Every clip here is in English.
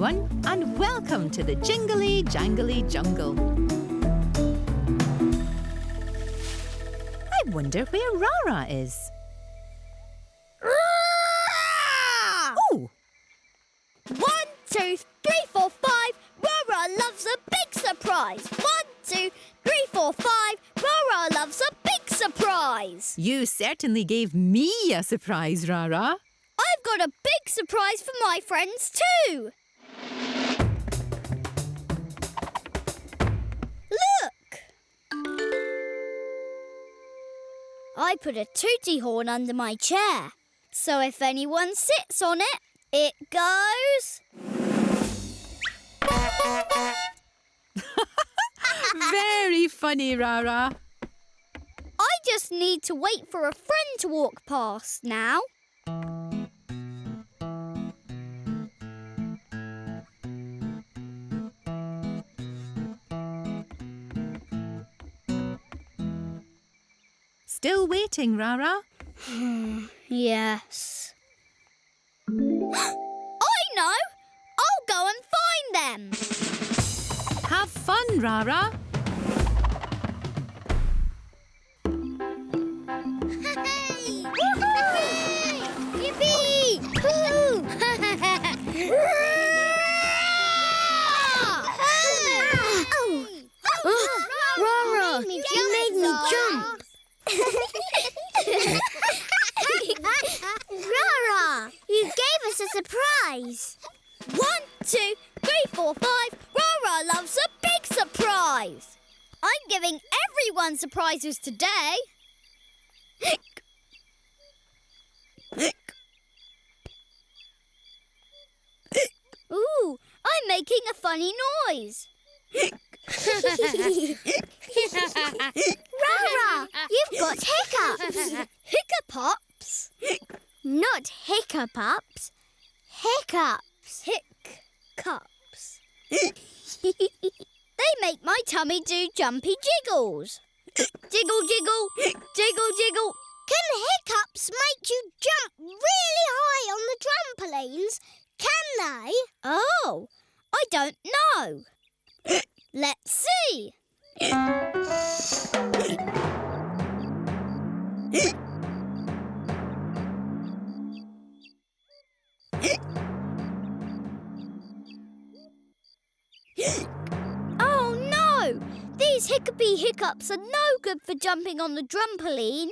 everyone, and welcome to the Jingly Jangly Jungle. I wonder where Raa Raa is. Oh! 1, 2, 3, 4, 5. Raa Raa loves a big surprise. 1, 2, 3, 4, 5. Raa Raa loves a big surprise. You certainly gave me a surprise, Raa Raa. I've got a big surprise for my friends too. Look! I put a tooty horn under my chair. So if anyone sits on it, it goes... Very funny, Raa Raa. I just need to wait for a friend to walk past now. Still waiting, Raa Raa? Yes. I know! I'll go and find them. Have fun, Raa Raa. Hey! Woohoo! Yippee! Hoo! Raa Raa, you made me jump. Raa Raa, you gave us a surprise. 1, 2, 3, 4, 5. Raa Raa loves a big surprise. I'm giving everyone surprises today. Ooh, I'm making a funny noise. Raa Raa, you've got hiccups. Hiccups? Not hiccup-ups, hiccups. Hiccups. They make my tummy do jumpy jiggles. Jiggle, jiggle, jiggle, jiggle. Can hiccups make you jump really high on the trampolines? Can they? Oh, I don't know. Let's see. Oh no! These hiccupy hiccups are no good for jumping on the trampoline.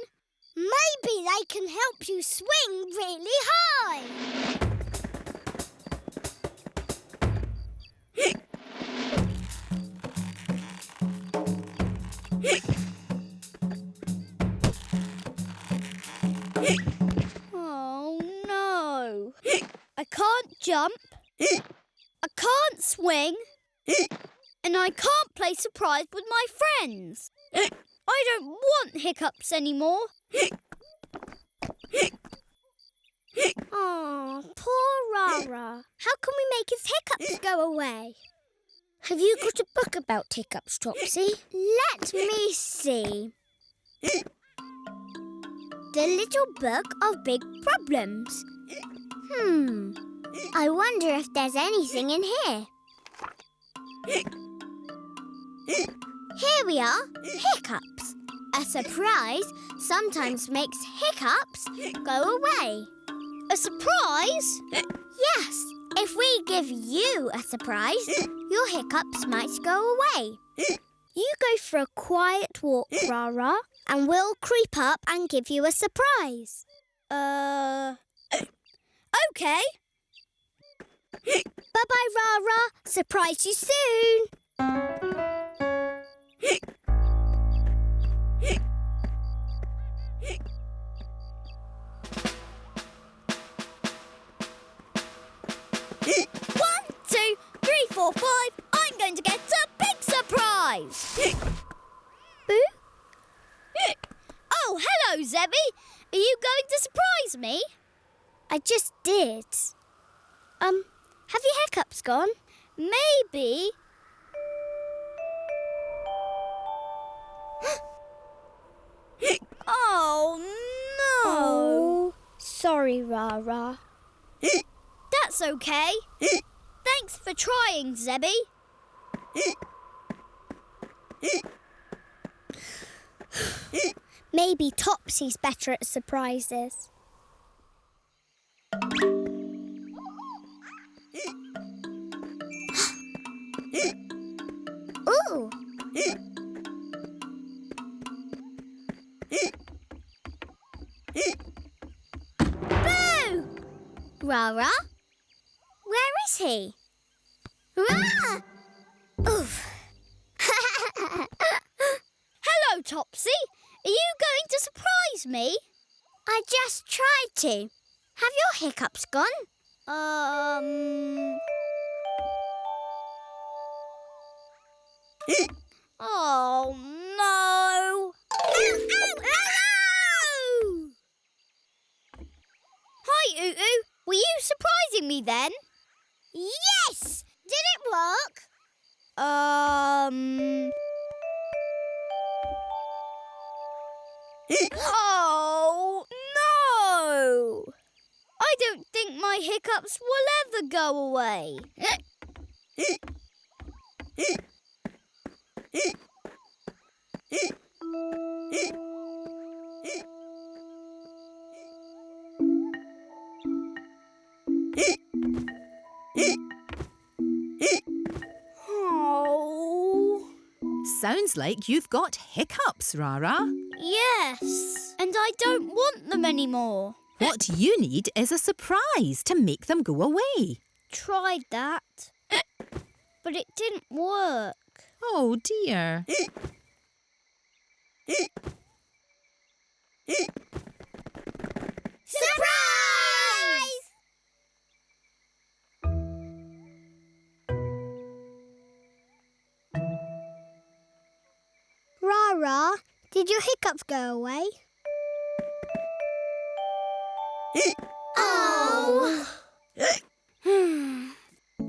Maybe they can help you swing really high. Oh no! I can't jump. I can't swing. And I can't play surprise with my friends. I don't want hiccups anymore. Oh, poor Raa Raa. How can we make his hiccups go away? Have you got a book about hiccups, Topsy? Let me see. The Little Book of Big Problems. I wonder if there's anything in here. Here we are. Hiccups. A surprise sometimes makes hiccups go away. A surprise? Yes. If we give you a surprise, your hiccups might go away. You go for a quiet walk, Raa Raa, and we'll creep up and give you a surprise. Okay. Bye-bye, Raa Raa. Surprise you soon. 4, 5, I'm going to get a big surprise! Boo? Oh, hello, Zebby. Are you going to surprise me? I just did. Have your hiccups gone? Maybe. Oh, no. Oh, sorry, Raa Raa. That's okay. Thanks for trying, Zebby. Maybe Topsy's better at surprises. Ooh! Boo! Raa Raa? Where is he? Raa! Oof! Hello, Topsy. Are you going to surprise me? I just tried to. Have your hiccups gone? Oh, no. Ow, ow, Hi, Oo. Were you surprising me then? Yes! Did it work? Oh, no! I don't think my hiccups will ever go away. Oh. Sounds like you've got hiccups, Raa Raa. Yes, and I don't want them anymore. What you need is a surprise to make them go away. Tried that, but it didn't work. Oh, dear. Surprise! Raa Raa, did your hiccups go away? Oh!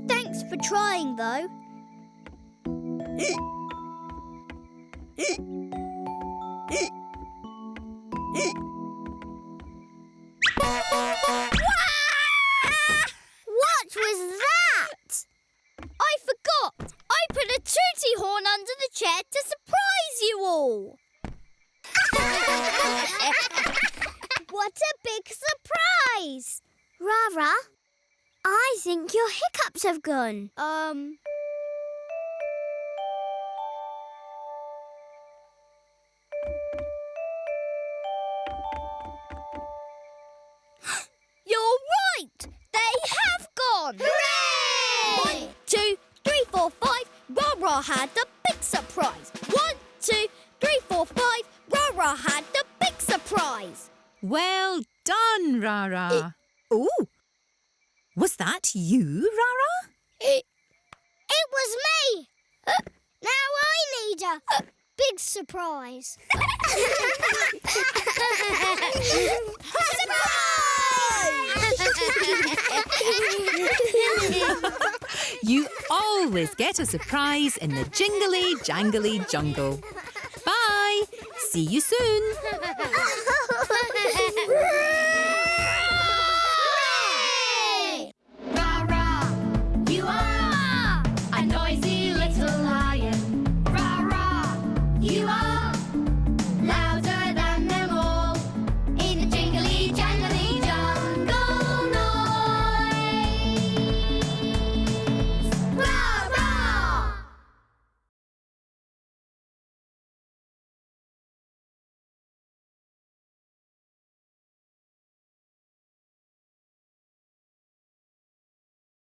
Thanks for trying, though. What was that? I forgot. I put a tootie horn under the chair to surprise you all. What a big surprise! Raa Raa, I think your hiccups have gone. You're right. They have gone. Hooray! 1, 2, 3, 4, 5. Raa Raa had the big surprise. 1, 2, 3, 4, 5. Raa Raa had the big surprise. Well done, Raa Raa. Oh, was that you, Raa Raa? It was me! Now I need a big surprise. You always get a surprise in the jingly jangly jungle. Bye. See you soon.